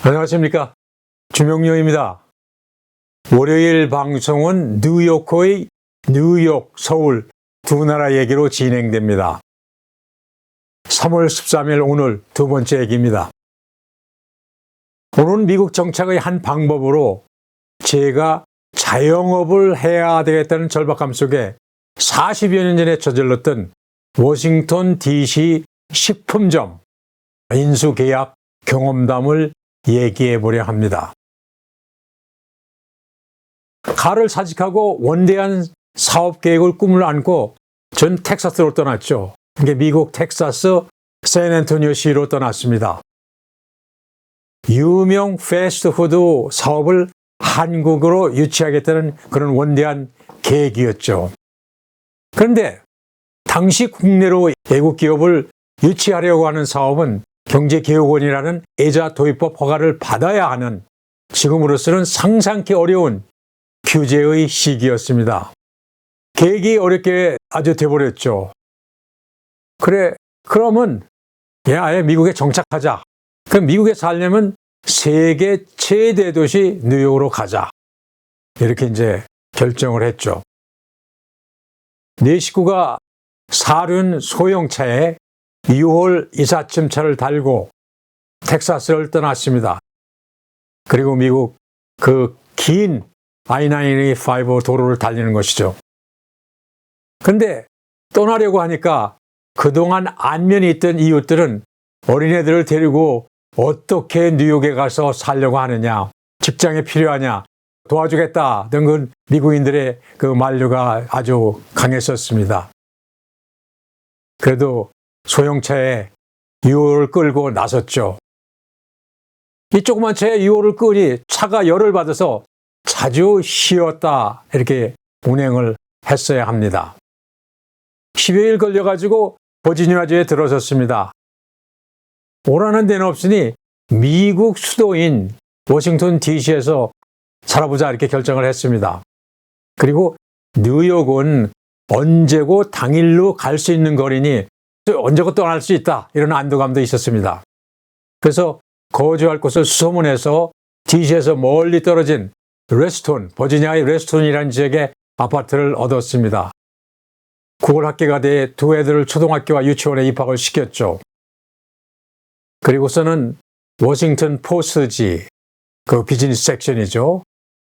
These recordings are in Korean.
안녕하십니까. 주명료입니다. 월요일 방송은 뉴요커의 뉴욕, 서울 두 나라 얘기로 진행됩니다. 3월 13일 오늘 두 번째 얘기입니다. 오늘은 미국 정착의 한 방법으로 제가 자영업을 해야 되겠다는 절박감 속에 40여 년 전에 저질렀던 워싱턴 DC 식품점 인수계약 경험담을 얘기해 보려 합니다. 가를 사직하고 원대한 사업 계획을 꿈을 안고 전 텍사스로 떠났죠. 이게 미국 텍사스 샌앤토니오시로 떠났습니다. 유명 패스트푸드 사업을 한국으로 유치하겠다는 그런 원대한 계획이었죠. 그런데 당시 국내로 외국 기업을 유치하려고 하는 사업은 경제개혁원이라는 애자 도입법 허가를 받아야 하는 지금으로서는 상상케 어려운 규제의 시기였습니다. 계획이 어렵게 아주 돼버렸죠. 그러면 아예 미국에 정착하자. 그럼 미국에 살려면 세계 최대 도시 뉴욕으로 가자. 이렇게 이제 결정을 했죠. 네 식구가 사륜 소형차에 2홀 이삿짐차를 달고 텍사스를 떠났습니다. 그리고 미국 그 긴 I-95 도로를 달리는 것이죠. 근데 떠나려고 하니까 그동안 안면이 있던 이웃들은 어린애들을 데리고 어떻게 뉴욕에 가서 살려고 하느냐, 직장이 필요하냐, 도와주겠다 등 미국인들의 그 만류가 아주 강했었습니다. 그래도 소형차에 유호를 끌고 나섰죠. 이 조그만 차에 유호를 끄니 차가 열을 받아서 자주 쉬었다 이렇게 운행을 했어야 합니다. 10여일 걸려가지고 버지니아주에 들어섰습니다. 오라는 데는 없으니 미국 수도인 워싱턴 DC에서 살아보자 이렇게 결정을 했습니다. 그리고 뉴욕은 언제고 당일로 갈 수 있는 거리니 언제고 떠날 수 있다 이런 안도감도 있었습니다. 그래서 거주할 곳을 수소문해서 DC에서 멀리 떨어진 레스톤, 버지니아의 레스톤이라는 지역에 아파트를 얻었습니다. 9월 학기가 돼 두 애들을 초등학교와 유치원에 입학을 시켰죠. 그리고서는 워싱턴 포스지, 그 비즈니스 섹션이죠.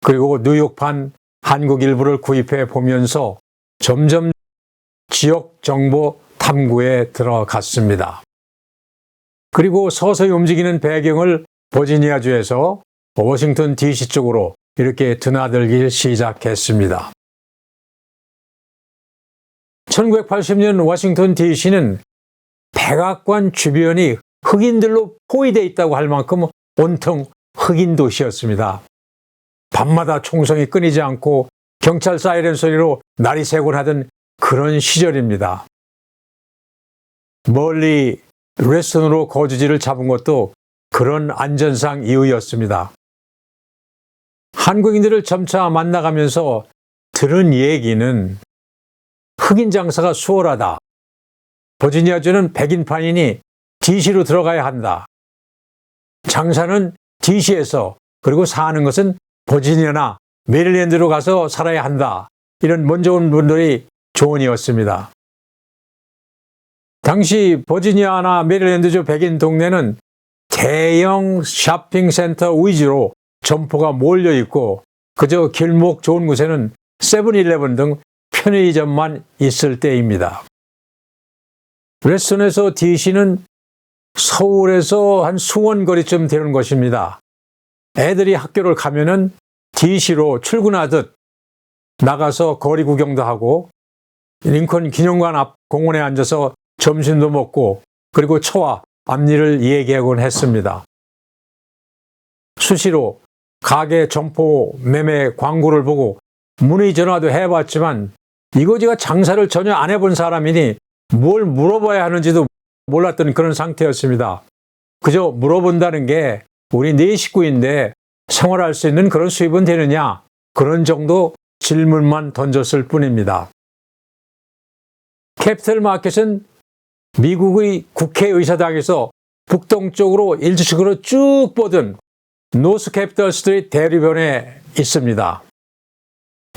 그리고 뉴욕판 한국 일부를 구입해 보면서 점점 지역 정보 탐구에 들어갔습니다. 그리고 서서히 움직이는 배경을 버지니아주에서 워싱턴 DC 쪽으로 이렇게 드나들기 시작했습니다. 1980년 워싱턴 DC는 백악관 주변이 흑인들로 포위되어 있다고 할 만큼 온통 흑인 도시였습니다. 밤마다 총성이 끊이지 않고 경찰 사이렌 소리로 날이 새곤 하던 그런 시절입니다. 멀리 레스턴으로 거주지를 잡은 것도 그런 안전상 이유였습니다. 한국인들을 점차 만나가면서 들은 얘기는 흑인 장사가 수월하다. 버지니아주는 백인판이니 DC로 들어가야 한다. 장사는 DC에서 그리고 사는 것은 버지니아나 메릴랜드로 가서 살아야 한다. 이런 먼저 온 분들이 조언이었습니다. 당시 버지니아나 메릴랜드주 백인 동네는 대형 쇼핑센터 위주로 점포가 몰려있고 그저 길목 좋은 곳에는 세븐일레븐 등 편의점만 있을 때입니다. 레스턴에서 DC는 서울에서 한 수원거리쯤 되는 것입니다. 애들이 학교를 가면은 DC로 출근하듯 나가서 거리 구경도 하고 링컨 기념관 앞 공원에 앉아서 점심도 먹고 그리고 처와 앞일을 얘기하곤 했습니다. 수시로 가게 점포 매매 광고를 보고 문의 전화도 해봤지만 이거지가 장사를 전혀 안 해본 사람이니 뭘 물어봐야 하는지도 몰랐던 그런 상태였습니다. 그저 물어본다는 게 우리 네 식구인데 생활할 수 있는 그런 수입은 되느냐 그런 정도 질문만 던졌을 뿐입니다. 캐피털 마켓은 미국의 국회의사당에서 북동쪽으로 일주식으로 쭉 뻗은 노스 캐피털 스트리트 대류변에 있습니다.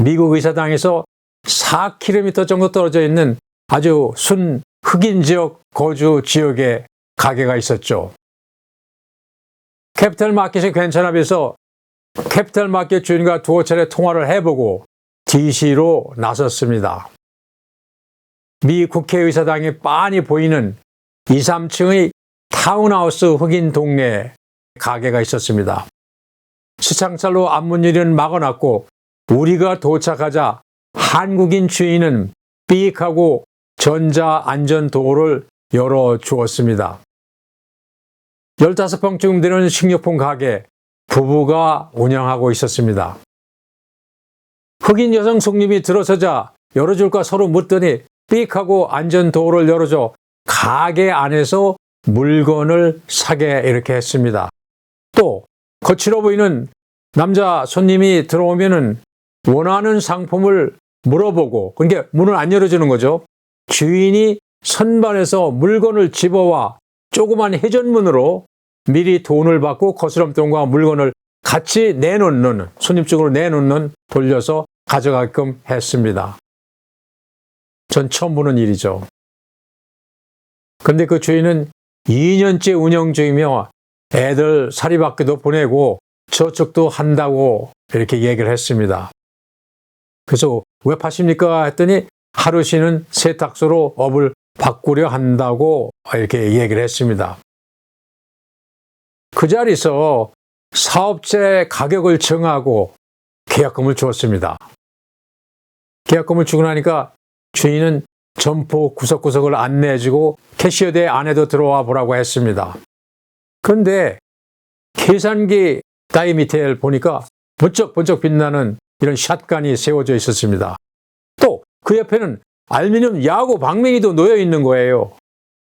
미국 의사당에서 4km 정도 떨어져 있는 아주 순 흑인 지역 거주 지역에 가게가 있었죠. 캐피털 마켓이 괜찮아 해서 캐피털 마켓 주인과 두어 차례 통화를 해보고 DC로 나섰습니다. 미 국회의사당이 빤히 보이는 2, 3층의 타운하우스 흑인 동네에 가게가 있었습니다. 시창살로 앞문일은 막아놨고 우리가 도착하자 한국인 주인은 삑하고 전자안전도어를 열어주었습니다. 15평쯤 되는 식료품 가게 부부가 운영하고 있었습니다. 흑인 여성 손님이 들어서자 열어줄까 서로 묻더니 삑하고 안전도어를 열어줘 가게 안에서 물건을 사게 이렇게 했습니다. 또 거칠어 보이는 남자 손님이 들어오면은 원하는 상품을 물어보고, 그러니까 문을 안 열어주는 거죠. 주인이 선반에서 물건을 집어와 조그만 회전문으로 미리 돈을 받고 거스름돈과 물건을 같이 내놓는, 손님 쪽으로 내놓는, 돌려서 가져가게끔 했습니다. 전 처음 보는 일이죠. 근데 그 주인은 2년째 운영 중이며 애들 사립학교도 보내고 저축도 한다고 이렇게 얘기를 했습니다. 그래서 왜 파십니까? 했더니 하루 쉬는 세탁소로 업을 바꾸려 한다고 이렇게 얘기를 했습니다. 그 자리에서 사업체 가격을 정하고 계약금을 주었습니다. 계약금을 주고 나니까 주인은 점포 구석구석을 안내해주고 캐시어대 안에도 들어와 보라고 했습니다. 그런데 계산기 따위 밑에 보니까 번쩍번쩍 빛나는 이런 샷건이 세워져 있었습니다. 또 그 옆에는 알루미늄 야구 방맹이도 놓여 있는 거예요.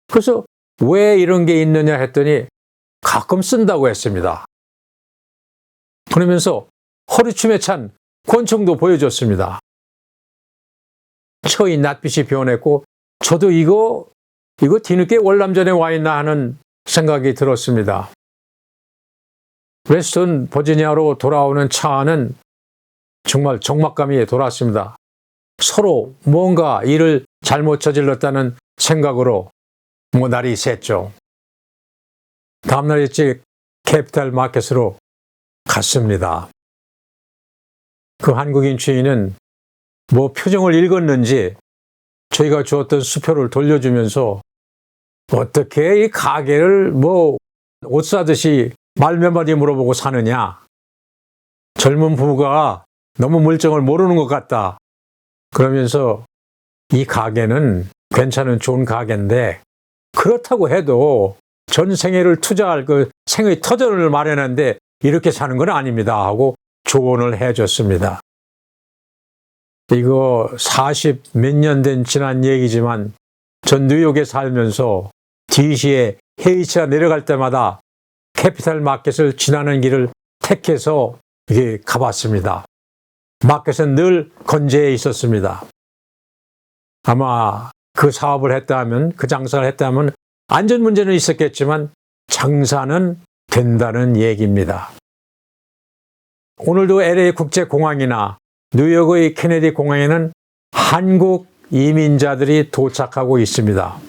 그래서 왜 이런 게 있느냐 했더니 가끔 쓴다고 했습니다. 그러면서 허리춤에 찬 권총도 보여줬습니다. 처이 낯빛이 변했고 저도 이거 뒤늦게 월남전에 와 있나 하는 생각이 들었습니다. 웨스턴 버지니아로 돌아오는 차 안은 정말 적막감이 돌았습니다. 서로 뭔가 일을 잘못 저질렀다는 생각으로 날이 샜죠. 다음날 일찍 캐피털 마켓으로 갔습니다. 그 한국인 주인은 표정을 읽었는지 저희가 주었던 수표를 돌려주면서 어떻게 이 가게를 옷 사듯이 말 몇 마디 물어보고 사느냐. 젊은 부부가 너무 물정을 모르는 것 같다. 그러면서 이 가게는 괜찮은 좋은 가게인데 그렇다고 해도 전 생애를 투자할 그 생의 터전을 마련하는데 이렇게 사는 건 아닙니다 하고 조언을 해줬습니다. 이거 40 몇 년 된 지난 얘기지만 전 뉴욕에 살면서 DC에 헤이츠가 내려갈 때마다 캐피털 마켓을 지나는 길을 택해서 이게 가봤습니다. 마켓은 늘 건재해 있었습니다. 아마 그 사업을 했다면, 그 장사를 했다면 안전 문제는 있었겠지만 장사는 된다는 얘기입니다. 오늘도 LA 국제공항이나 뉴욕의 케네디 공항에는 한국 이민자들이 도착하고 있습니다.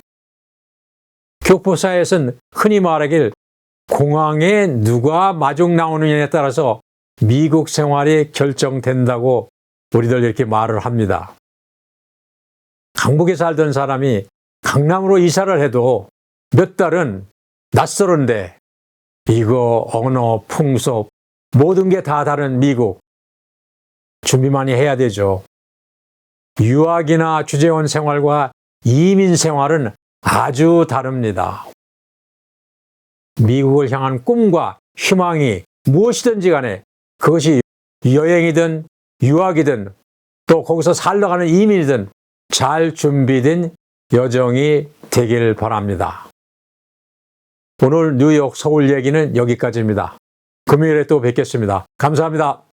교포사에서는 흔히 말하길 공항에 누가 마중 나오느냐에 따라서 미국 생활이 결정된다고 우리들 이렇게 말을 합니다. 강북에 살던 사람이 강남으로 이사를 해도 몇 달은 낯설은데 이거 언어, 풍속 모든 게 다 다른 미국 준비 많이 해야 되죠. 유학이나 주재원 생활과 이민 생활은 아주 다릅니다. 미국을 향한 꿈과 희망이 무엇이든지 간에 그것이 여행이든 유학이든 또 거기서 살러 가는 이민이든 잘 준비된 여정이 되길 바랍니다. 오늘 뉴욕, 서울 얘기는 여기까지입니다. 금요일에 또 뵙겠습니다. 감사합니다.